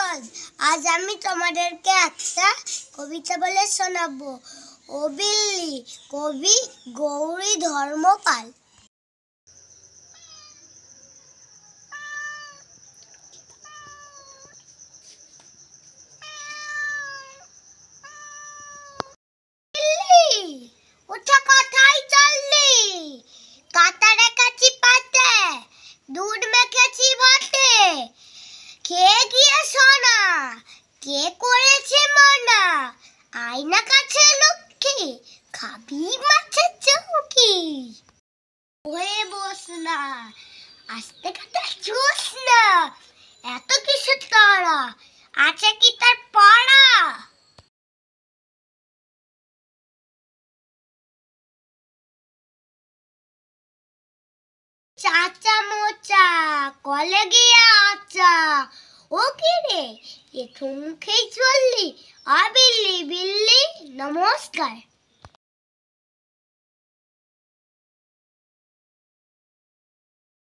বন্ধুগণ, আজ আমি তোমাদেরকে একটা কবিতা বলে শোনাবো। ও বিল্লি, কবি গৌরী ধর্মপাল। ওটা কোথায় চললি? কাতারে কাছি পাতে, দুধ মেখেছি ভাতে, খেয়ে গিয়ে সোনা, কে করেছে মানা? আয়না কাছে লক্ষ্মী, খাবি মাছের চৌকি। হয়ে বস না, আস্তে কথা চুস না, এত কিছু তারা, আছে কি তার পাড়া? চাচা মোচা, কলে গিয়ে আচা, ও কি রে, এ মুখেই চললি? বিল্লি বিল্লি, নমস্কার।